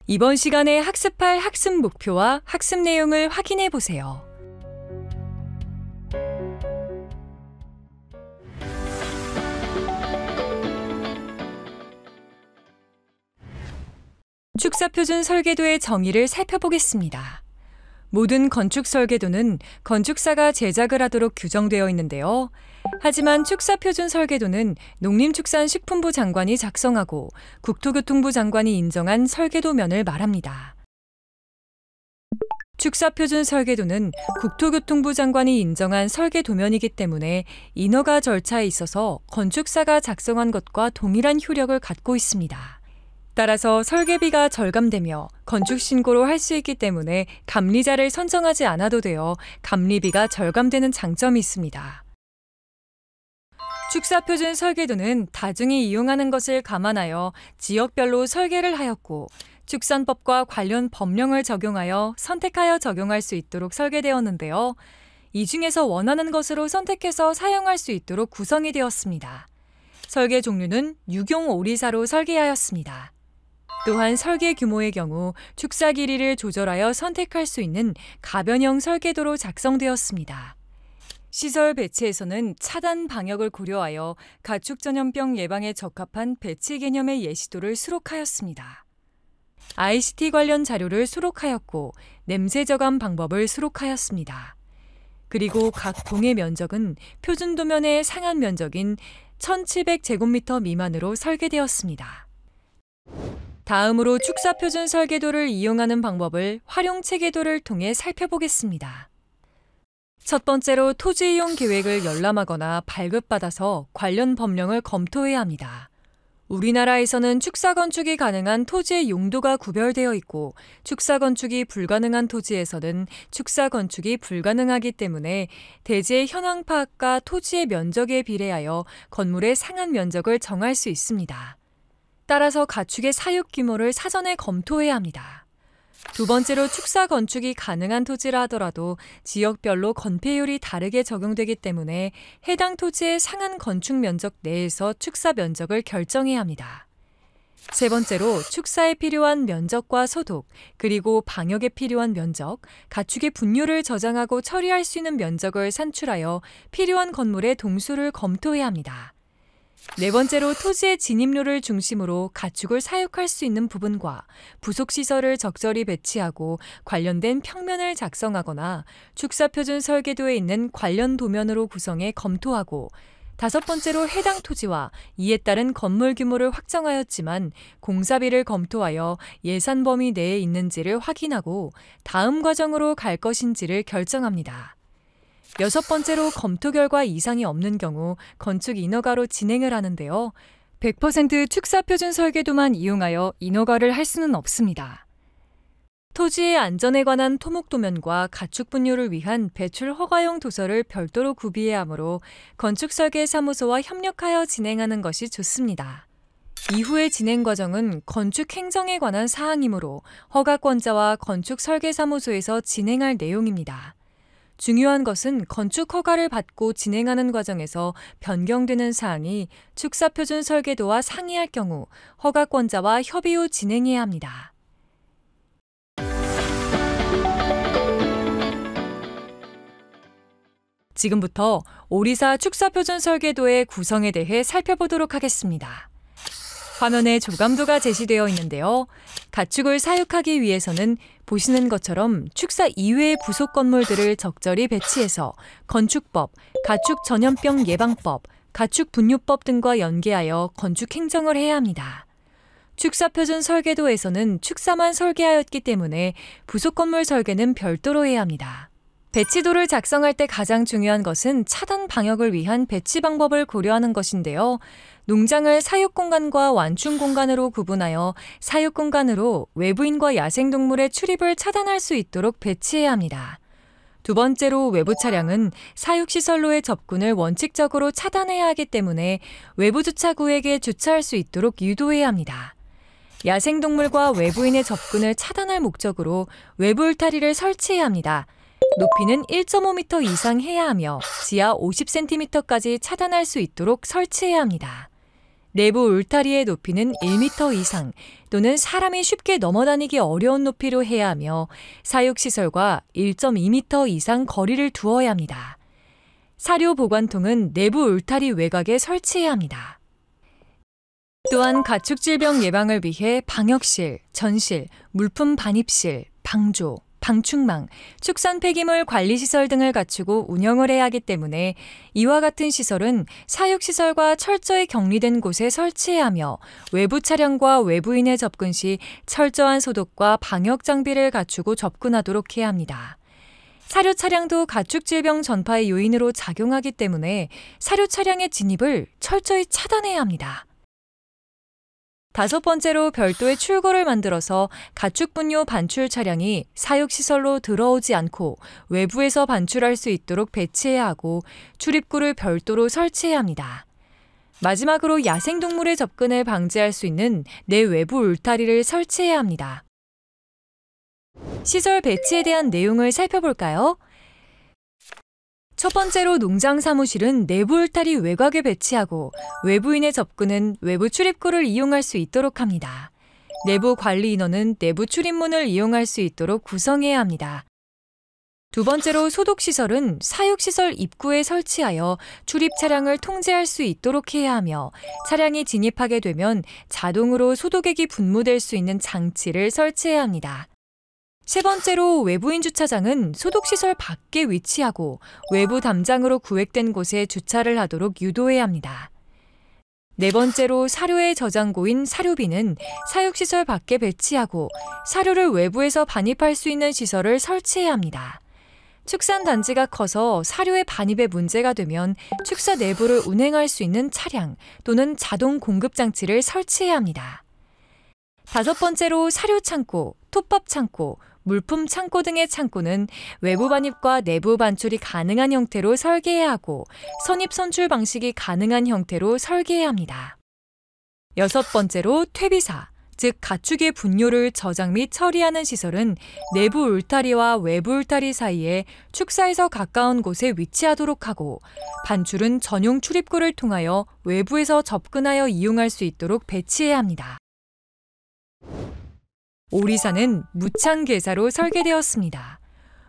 이번 시간에 학습할 학습 목표와 학습 내용을 확인해 보세요. 축사표준 설계도의 정의를 살펴보겠습니다. 모든 건축 설계도는 건축사가 제작을 하도록 규정되어 있는데요. 하지만 축사표준 설계도는 농림축산식품부 장관이 작성하고 국토교통부 장관이 인정한 설계도면을 말합니다. 축사표준 설계도는 국토교통부 장관이 인정한 설계도면이기 때문에 인허가 절차에 있어서 건축사가 작성한 것과 동일한 효력을 갖고 있습니다. 따라서 설계비가 절감되며 건축신고로 할 수 있기 때문에 감리자를 선정하지 않아도 되어 감리비가 절감되는 장점이 있습니다. 축사표준 설계도는 다중이 이용하는 것을 감안하여 지역별로 설계를 하였고 축산법과 관련 법령을 적용하여 선택하여 적용할 수 있도록 설계되었는데요. 이 중에서 원하는 것으로 선택해서 사용할 수 있도록 구성이 되었습니다. 설계 종류는 유경 오리사로 설계하였습니다. 또한 설계 규모의 경우 축사 길이를 조절하여 선택할 수 있는 가변형 설계도로 작성되었습니다. 시설 배치에서는 차단 방역을 고려하여 가축 전염병 예방에 적합한 배치 개념의 예시도를 수록하였습니다. ICT 관련 자료를 수록하였고 냄새 저감 방법을 수록하였습니다. 그리고 각 동의 면적은 표준 도면의 상한 면적인 1700제곱미터 미만으로 설계되었습니다. 다음으로 축사표준 설계도를 이용하는 방법을 활용체계도를 통해 살펴보겠습니다. 첫 번째로 토지 이용 계획을 열람하거나 발급받아서 관련 법령을 검토해야 합니다. 우리나라에서는 축사 건축이 가능한 토지의 용도가 구별되어 있고 축사 건축이 불가능한 토지에서는 축사 건축이 불가능하기 때문에 대지의 현황 파악과 토지의 면적에 비례하여 건물의 상한 면적을 정할 수 있습니다. 따라서 가축의 사육 규모를 사전에 검토해야 합니다. 두 번째로 축사 건축이 가능한 토지라 하더라도 지역별로 건폐율이 다르게 적용되기 때문에 해당 토지의 상한 건축 면적 내에서 축사 면적을 결정해야 합니다. 세 번째로 축사에 필요한 면적과 소독, 그리고 방역에 필요한 면적, 가축의 분뇨를 저장하고 처리할 수 있는 면적을 산출하여 필요한 건물의 동수를 검토해야 합니다. 네 번째로 토지의 진입로를 중심으로 가축을 사육할 수 있는 부분과 부속시설을 적절히 배치하고 관련된 평면을 작성하거나 축사표준 설계도에 있는 관련 도면으로 구성해 검토하고 다섯 번째로 해당 토지와 이에 따른 건물 규모를 확정하였지만 공사비를 검토하여 예산 범위 내에 있는지를 확인하고 다음 과정으로 갈 것인지를 결정합니다. 여섯 번째로 검토 결과 이상이 없는 경우 건축 인허가로 진행을 하는데요. 100% 축사표준 설계도만 이용하여 인허가를 할 수는 없습니다. 토지의 안전에 관한 토목도면과 가축 분뇨를 위한 배출 허가용 도서를 별도로 구비해야 하므로 건축설계사무소와 협력하여 진행하는 것이 좋습니다. 이후의 진행 과정은 건축 행정에 관한 사항이므로 허가권자와 건축설계사무소에서 진행할 내용입니다. 중요한 것은 건축 허가를 받고 진행하는 과정에서 변경되는 사항이 축사표준 설계도와 상이할 경우 허가권자와 협의 후 진행해야 합니다. 지금부터 오리사 축사표준 설계도의 구성에 대해 살펴보도록 하겠습니다. 화면에 조감도가 제시되어 있는데요. 가축을 사육하기 위해서는 보시는 것처럼 축사 이외의 부속 건물들을 적절히 배치해서 건축법, 가축 전염병 예방법, 가축 분뇨법 등과 연계하여 건축 행정을 해야 합니다. 축사표준 설계도에서는 축사만 설계하였기 때문에 부속 건물 설계는 별도로 해야 합니다. 배치도를 작성할 때 가장 중요한 것은 차단 방역을 위한 배치 방법을 고려하는 것인데요. 농장을 사육공간과 완충공간으로 구분하여 사육공간으로 외부인과 야생동물의 출입을 차단할 수 있도록 배치해야 합니다. 두 번째로 외부 차량은 사육시설로의 접근을 원칙적으로 차단해야 하기 때문에 외부 주차구에게 주차할 수 있도록 유도해야 합니다. 야생동물과 외부인의 접근을 차단할 목적으로 외부 울타리를 설치해야 합니다. 높이는 1.5m 이상 해야 하며 지하 50cm까지 차단할 수 있도록 설치해야 합니다. 내부 울타리의 높이는 1m 이상 또는 사람이 쉽게 넘어다니기 어려운 높이로 해야 하며 사육시설과 1.2m 이상 거리를 두어야 합니다. 사료 보관통은 내부 울타리 외곽에 설치해야 합니다. 또한 가축질병 예방을 위해 방역실, 전실, 물품 반입실, 방조, 방충망, 축산 폐기물 관리시설 등을 갖추고 운영을 해야 하기 때문에 이와 같은 시설은 사육시설과 철저히 격리된 곳에 설치해야 하며 외부 차량과 외부인의 접근 시 철저한 소독과 방역 장비를 갖추고 접근하도록 해야 합니다. 사료 차량도 가축질병 전파의 요인으로 작용하기 때문에 사료 차량의 진입을 철저히 차단해야 합니다. 5번째로 별도의 출구를 만들어서 가축분뇨 반출 차량이 사육시설로 들어오지 않고 외부에서 반출할 수 있도록 배치해야 하고 출입구를 별도로 설치해야 합니다. 마지막으로 야생동물의 접근을 방지할 수 있는 내외부 울타리를 설치해야 합니다. 시설 배치에 대한 내용을 살펴볼까요? 첫 번째로 농장 사무실은 내부 울타리 외곽에 배치하고 외부인의 접근은 외부 출입구를 이용할 수 있도록 합니다. 내부 관리 인원은 내부 출입문을 이용할 수 있도록 구성해야 합니다. 두 번째로 소독시설은 사육시설 입구에 설치하여 출입 차량을 통제할 수 있도록 해야 하며 차량이 진입하게 되면 자동으로 소독액이 분무될 수 있는 장치를 설치해야 합니다. 세 번째로 외부인 주차장은 소독시설 밖에 위치하고 외부 담장으로 구획된 곳에 주차를 하도록 유도해야 합니다. 네 번째로 사료의 저장고인 사료비는 사육시설 밖에 배치하고 사료를 외부에서 반입할 수 있는 시설을 설치해야 합니다. 축산단지가 커서 사료의 반입에 문제가 되면 축사 내부를 운행할 수 있는 차량 또는 자동 공급장치를 설치해야 합니다. 5번째로 사료창고, 톱밥창고, 물품 창고 등의 창고는 외부 반입과 내부 반출이 가능한 형태로 설계해야 하고 선입 선출 방식이 가능한 형태로 설계해야 합니다. 6번째로 퇴비사, 즉 가축의 분뇨를 저장 및 처리하는 시설은 내부 울타리와 외부 울타리 사이에 축사에서 가까운 곳에 위치하도록 하고 반출은 전용 출입구를 통하여 외부에서 접근하여 이용할 수 있도록 배치해야 합니다. 오리사는 무창개사로 설계되었습니다.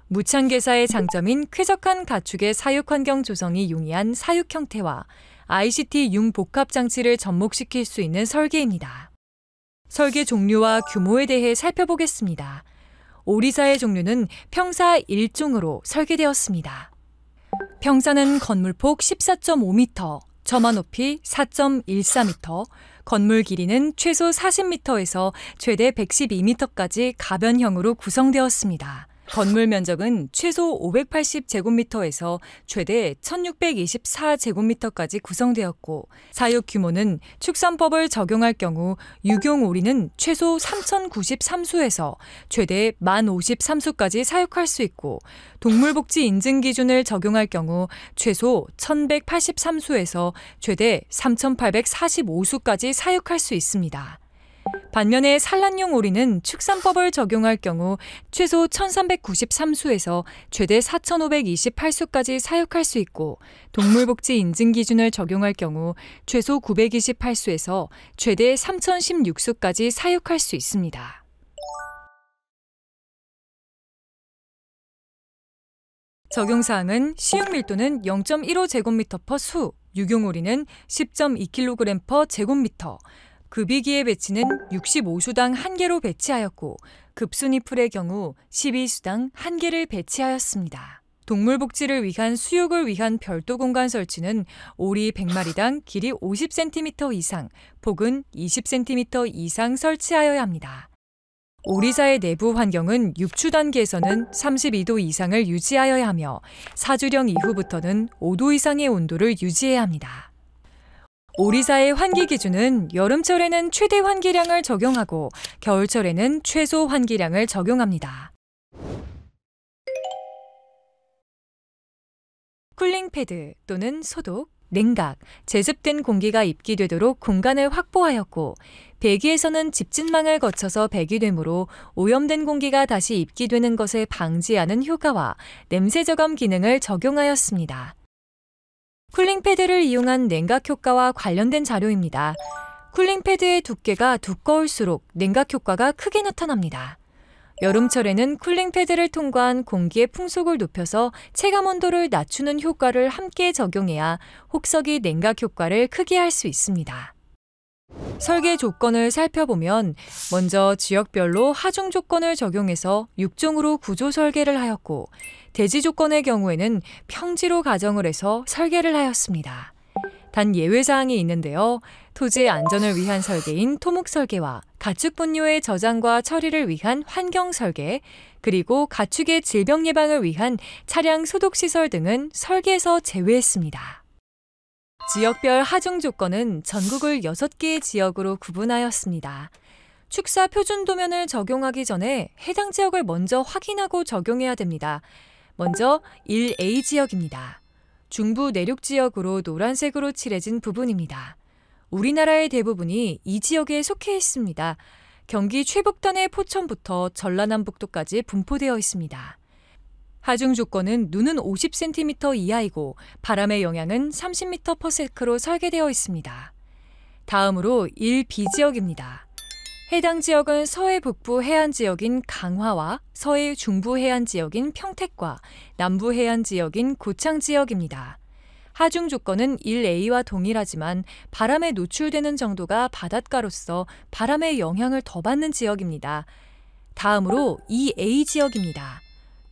무창개사의 장점인 쾌적한 가축의 사육 환경 조성이 용이한 사육 형태와 ICT 융복합 장치를 접목시킬 수 있는 설계입니다. 설계 종류와 규모에 대해 살펴보겠습니다. 오리사의 종류는 평사 1종으로 설계되었습니다. 평사는 건물폭 14.5m, 점화 높이 4.14m, 건물 길이는 최소 40m에서 최대 112m까지 가변형으로 구성되었습니다. 건물 면적은 최소 580제곱미터에서 최대 1624제곱미터까지 구성되었고 사육 규모는 축산법을 적용할 경우 유경 오리는 최소 3093수에서 최대 1053수까지 사육할 수 있고 동물복지 인증 기준을 적용할 경우 최소 1183수에서 최대 3845수까지 사육할 수 있습니다. 반면에 산란용 오리는 축산법을 적용할 경우 최소 1393수에서 최대 4528수까지 사육할 수 있고 동물복지 인증 기준을 적용할 경우 최소 928수에서 최대 3016수까지 사육할 수 있습니다. 적용사항은 시육 밀도는 0.15제곱미터/수, 수, 유경오리는 10.2kg/제곱미터, 급이기의 배치는 65수당 1개로 배치하였고 급순이 풀의 경우 12수당 1개를 배치하였습니다. 동물복지를 위한 수육을 위한 별도 공간 설치는 오리 100마리당 길이 50cm 이상, 폭은 20cm 이상 설치하여야 합니다. 오리사의 내부 환경은 육추 단계에서는 32도 이상을 유지하여야 하며 사주령 이후부터는 5도 이상의 온도를 유지해야 합니다. 오리사의 환기 기준은 여름철에는 최대 환기량을 적용하고 겨울철에는 최소 환기량을 적용합니다. 쿨링 패드 또는 소독, 냉각, 제습된 공기가 입기되도록 공간을 확보하였고 배기에서는 집진망을 거쳐서 배기되므로 오염된 공기가 다시 입기되는 것을 방지하는 효과와 냄새 저감 기능을 적용하였습니다. 쿨링 패드를 이용한 냉각 효과와 관련된 자료입니다. 쿨링 패드의 두께가 두꺼울수록 냉각 효과가 크게 나타납니다. 여름철에는 쿨링 패드를 통과한 공기의 풍속을 높여서 체감 온도를 낮추는 효과를 함께 적용해야 혹석이 냉각 효과를 크게 할 수 있습니다. 설계 조건을 살펴보면 먼저 지역별로 하중 조건을 적용해서 6종으로 구조 설계를 하였고 대지 조건의 경우에는 평지로 가정을 해서 설계를 하였습니다. 단 예외사항이 있는데요. 토지의 안전을 위한 설계인 토목 설계와 가축 분뇨의 저장과 처리를 위한 환경 설계, 그리고 가축의 질병 예방을 위한 차량 소독 시설 등은 설계에서 제외했습니다. 지역별 하중 조건은 전국을 6개의 지역으로 구분하였습니다. 축사 표준 도면을 적용하기 전에 해당 지역을 먼저 확인하고 적용해야 됩니다. 먼저 1A 지역입니다. 중부 내륙 지역으로 노란색으로 칠해진 부분입니다. 우리나라의 대부분이 이 지역에 속해 있습니다. 경기 최북단의 포천부터 전라남북도까지 분포되어 있습니다. 하중 조건은 눈은 50cm 이하이고 바람의 영향은 30m/s로 설계되어 있습니다. 다음으로 1B 지역입니다. 해당 지역은 서해 북부 해안 지역인 강화와 서해 중부 해안 지역인 평택과 남부 해안 지역인 고창 지역입니다. 하중 조건은 1A와 동일하지만 바람에 노출되는 정도가 바닷가로서 바람의 영향을 더 받는 지역입니다. 다음으로 2A 지역입니다.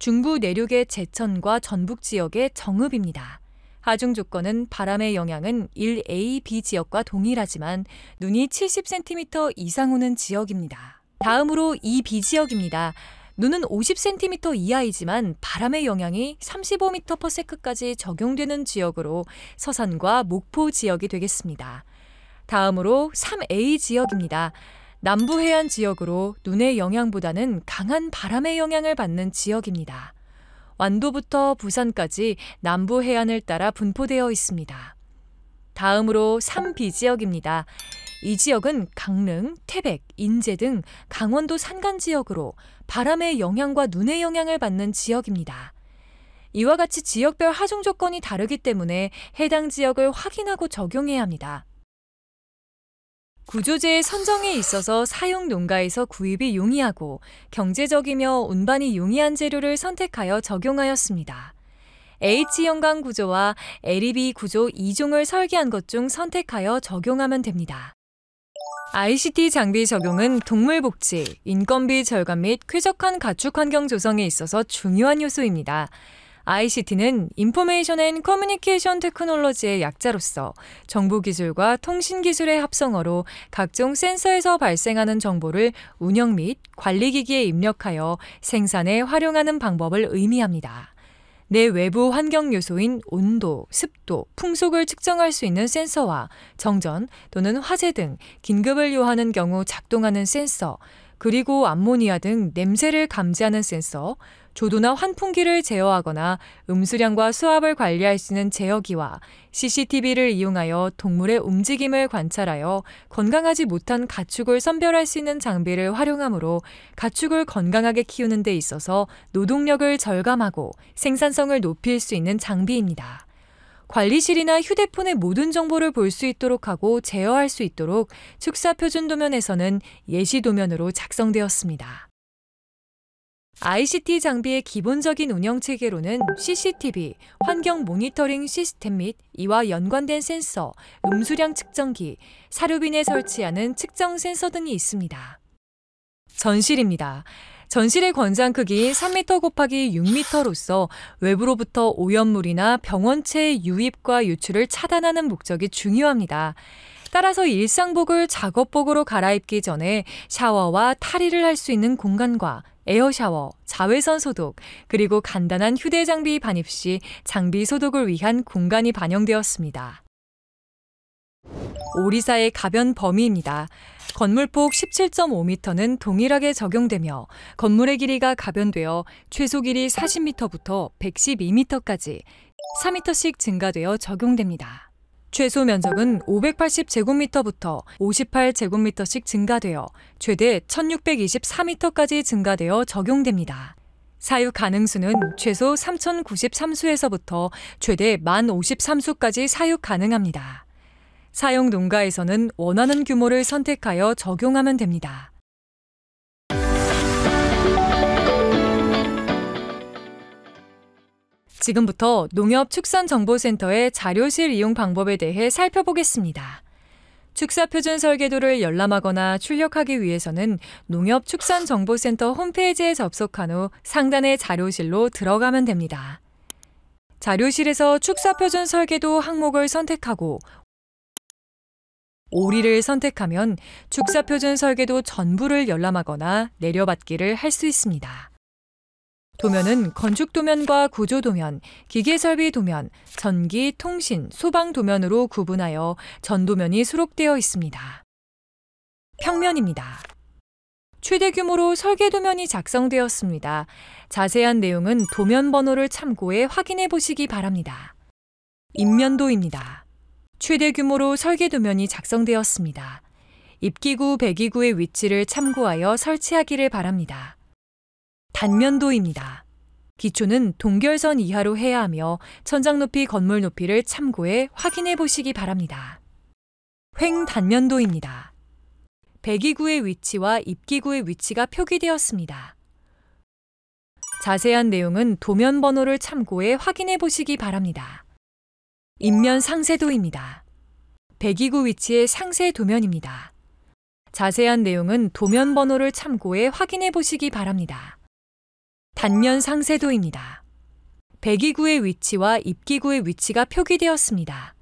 중부 내륙의 제천과 전북 지역의 정읍입니다. 하중 조건은 바람의 영향은 1A, B 지역과 동일하지만 눈이 70cm 이상 오는 지역입니다. 다음으로 2B 지역입니다. 눈은 50cm 이하이지만 바람의 영향이 35m/s까지 적용되는 지역으로 서산과 목포 지역이 되겠습니다. 다음으로 3A 지역입니다. 남부 해안 지역으로 눈의 영향보다는 강한 바람의 영향을 받는 지역입니다. 완도부터 부산까지 남부 해안을 따라 분포되어 있습니다. 다음으로 3B 지역입니다. 이 지역은 강릉, 태백, 인제 등 강원도 산간 지역으로 바람의 영향과 눈의 영향을 받는 지역입니다. 이와 같이 지역별 하중 조건이 다르기 때문에 해당 지역을 확인하고 적용해야 합니다. 구조재의 선정에 있어서 사용 농가에서 구입이 용이하고 경제적이며 운반이 용이한 재료를 선택하여 적용하였습니다. H연강 구조와 LED 구조 2종을 설계한 것 중 선택하여 적용하면 됩니다. ICT 장비 적용은 동물복지, 인건비 절감 및 쾌적한 가축 환경 조성에 있어서 중요한 요소입니다. ICT는 인포메이션 앤 커뮤니케이션 테크놀로지의 약자로서 정보기술과 통신기술의 합성어로 각종 센서에서 발생하는 정보를 운영 및 관리기기에 입력하여 생산에 활용하는 방법을 의미합니다. 내 외부 환경 요소인 온도, 습도, 풍속을 측정할 수 있는 센서와 정전 또는 화재 등 긴급을 요하는 경우 작동하는 센서, 그리고 암모니아 등 냄새를 감지하는 센서, 조도나 환풍기를 제어하거나 음수량과 수압을 관리할 수 있는 제어기와 CCTV를 이용하여 동물의 움직임을 관찰하여 건강하지 못한 가축을 선별할 수 있는 장비를 활용하므로 가축을 건강하게 키우는 데 있어서 노동력을 절감하고 생산성을 높일 수 있는 장비입니다. 관리실이나 휴대폰의 모든 정보를 볼 수 있도록 하고 제어할 수 있도록 축사 표준 도면에서는 예시 도면으로 작성되었습니다. ICT 장비의 기본적인 운영 체계로는 CCTV, 환경 모니터링 시스템 및 이와 연관된 센서, 음수량 측정기, 사료빈에 설치하는 측정 센서 등이 있습니다. 전실입니다. 전실의 권장 크기 3m 곱하기 6m로서 외부로부터 오염물이나 병원체의 유입과 유출을 차단하는 목적이 중요합니다. 따라서 일상복을 작업복으로 갈아입기 전에 샤워와 탈의를 할 수 있는 공간과 에어샤워, 자외선 소독, 그리고 간단한 휴대장비 반입 시 장비 소독을 위한 공간이 반영되었습니다. 오리사의 가변 범위입니다. 건물폭 17.5m는 동일하게 적용되며 건물의 길이가 가변되어 최소 길이 40m부터 112m까지 4m씩 증가되어 적용됩니다. 최소 면적은 580제곱미터부터 58제곱미터씩 증가되어 최대 1624m까지 증가되어 적용됩니다. 사육 가능수는 최소 3,093수에서부터 최대 1,053수까지 사육 가능합니다. 사육 농가에서는 원하는 규모를 선택하여 적용하면 됩니다. 지금부터 농협축산정보센터의 자료실 이용 방법에 대해 살펴보겠습니다. 축사표준 설계도를 열람하거나 출력하기 위해서는 농협축산정보센터 홈페이지에 접속한 후 상단의 자료실로 들어가면 됩니다. 자료실에서 축사표준 설계도 항목을 선택하고 오리를 선택하면 축사표준 설계도 전부를 열람하거나 내려받기를 할 수 있습니다. 도면은 건축도면과 구조도면, 기계설비도면, 전기, 통신, 소방도면으로 구분하여 전도면이 수록되어 있습니다. 평면입니다. 최대 규모로 설계도면이 작성되었습니다. 자세한 내용은 도면 번호를 참고해 확인해 보시기 바랍니다. 입면도입니다. 최대 규모로 설계도면이 작성되었습니다. 입기구, 배기구의 위치를 참고하여 설치하기를 바랍니다. 단면도입니다. 기초는 동결선 이하로 해야 하며 천장 높이, 건물 높이를 참고해 확인해 보시기 바랍니다. 횡단면도입니다. 배기구의 위치와 입기구의 위치가 표기되었습니다. 자세한 내용은 도면 번호를 참고해 확인해 보시기 바랍니다. 입면 상세도입니다. 배기구 위치의 상세 도면입니다. 자세한 내용은 도면 번호를 참고해 확인해 보시기 바랍니다. 단면 상세도입니다. 배기구의 위치와 입기구의 위치가 표기되었습니다.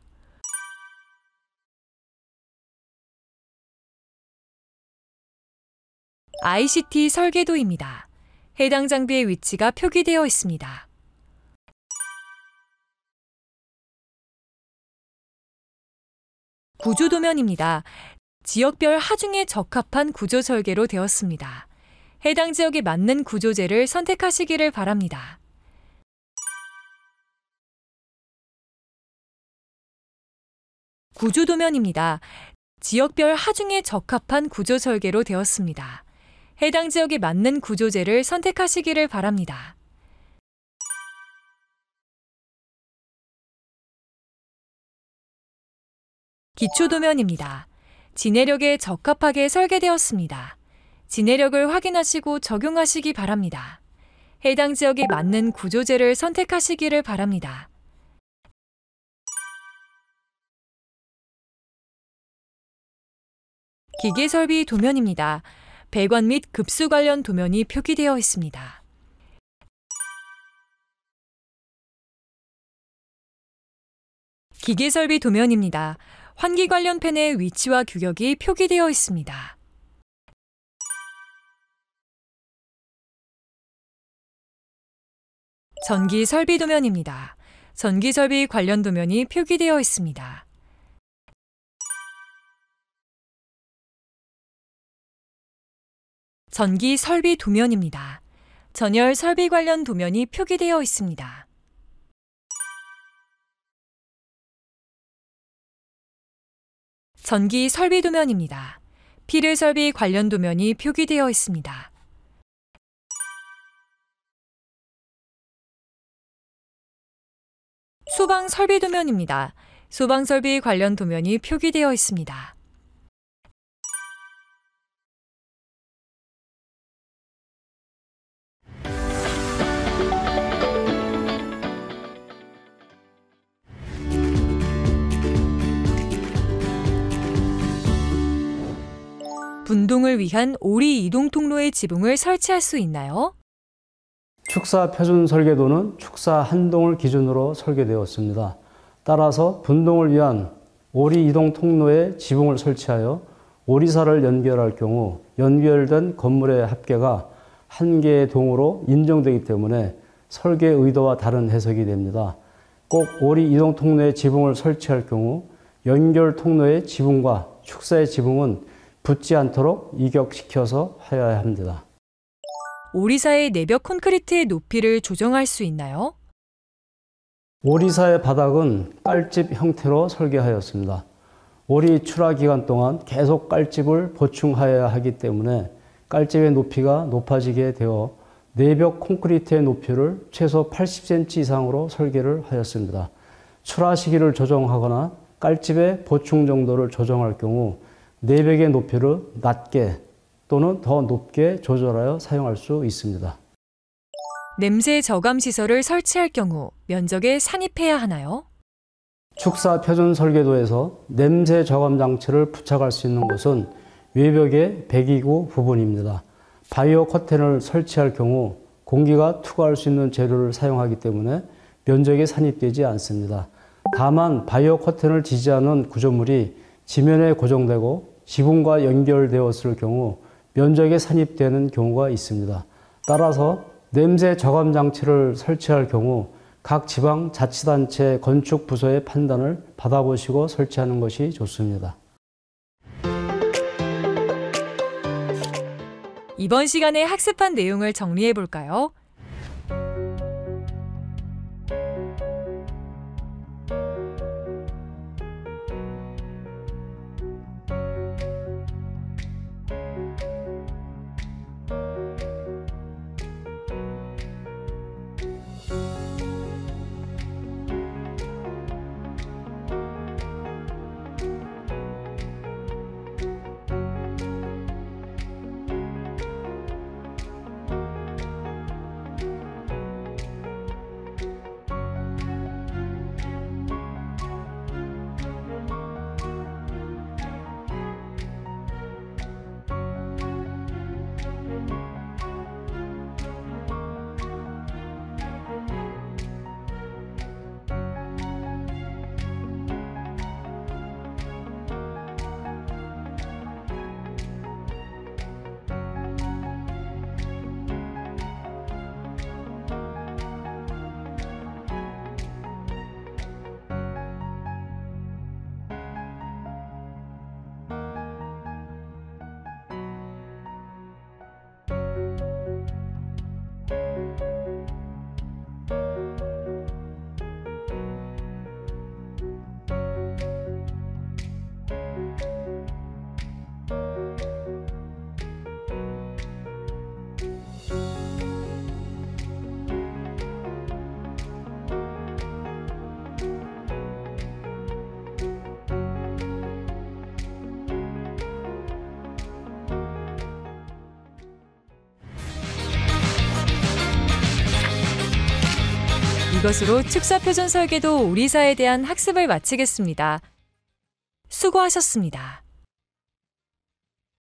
ICT 설계도입니다. 해당 장비의 위치가 표기되어 있습니다. 구조도면입니다. 지역별 하중에 적합한 구조 설계로 되었습니다. 해당 지역에 맞는 구조재를 선택하시기를 바랍니다. 구조도면입니다. 지역별 하중에 적합한 구조 설계로 되었습니다. 해당 지역에 맞는 구조재를 선택하시기를 바랍니다. 기초도면입니다. 지내력에 적합하게 설계되었습니다. 지내력을 확인하시고 적용하시기 바랍니다. 해당 지역에 맞는 구조재를 선택하시기를 바랍니다. 기계설비 도면입니다. 배관 및 급수 관련 도면이 표기되어 있습니다. 기계설비 도면입니다. 환기 관련 팬의 위치와 규격이 표기되어 있습니다. 전기 설비 도면입니다. 전기 설비 관련 도면이 표기되어 있습니다. 전기 설비 도면입니다. 전열 설비 관련 도면이 표기되어 있습니다. 전기 설비 도면입니다. 필을 설비 관련 도면이 표기되어 있습니다. 소방 설비 도면입니다. 소방 설비 관련 도면이 표기되어 있습니다. 분동을 위한 오리 이동 통로의 지붕을 설치할 수 있나요? 축사 표준 설계도는 축사 한 동을 기준으로 설계되었습니다. 따라서 분동을 위한 오리 이동 통로에 지붕을 설치하여 오리사를 연결할 경우 연결된 건물의 합계가 한 개의 동으로 인정되기 때문에 설계 의도와 다른 해석이 됩니다. 꼭 오리 이동 통로에 지붕을 설치할 경우 연결 통로의 지붕과 축사의 지붕은 붙지 않도록 이격시켜서 하여야 합니다. 오리사의 내벽 콘크리트의 높이를 조정할 수 있나요? 오리사의 바닥은 깔집 형태로 설계하였습니다. 오리 출하 기간 동안 계속 깔집을 보충하여야 하기 때문에 깔집의 높이가 높아지게 되어 내벽 콘크리트의 높이를 최소 80cm 이상으로 설계를 하였습니다. 출하 시기를 조정하거나 깔집의 보충 정도를 조정할 경우 내벽의 높이를 낮게 또는 더 높게 조절하여 사용할 수 있습니다. 냄새 저감 시설을 설치할 경우 면적에 산입해야 하나요? 축사 표준 설계도에서 냄새 저감 장치를 부착할 수 있는 곳은 외벽의 배기구 부분입니다. 바이오 커튼을 설치할 경우 공기가 투과할 수 있는 재료를 사용하기 때문에 면적에 산입되지 않습니다. 다만 바이오 커튼을 지지하는 구조물이 지면에 고정되고 지붕과 연결되었을 경우 면적에 산입되는 경우가 있습니다. 따라서 냄새 저감 장치를 설치할 경우 각 지방자치단체 건축 부서의 판단을 받아보시고 설치하는 것이 좋습니다. 이번 시간에 학습한 내용을 정리해 볼까요? 이것으로 축사 표준 설계도 오리사에 대한 학습을 마치겠습니다. 수고하셨습니다.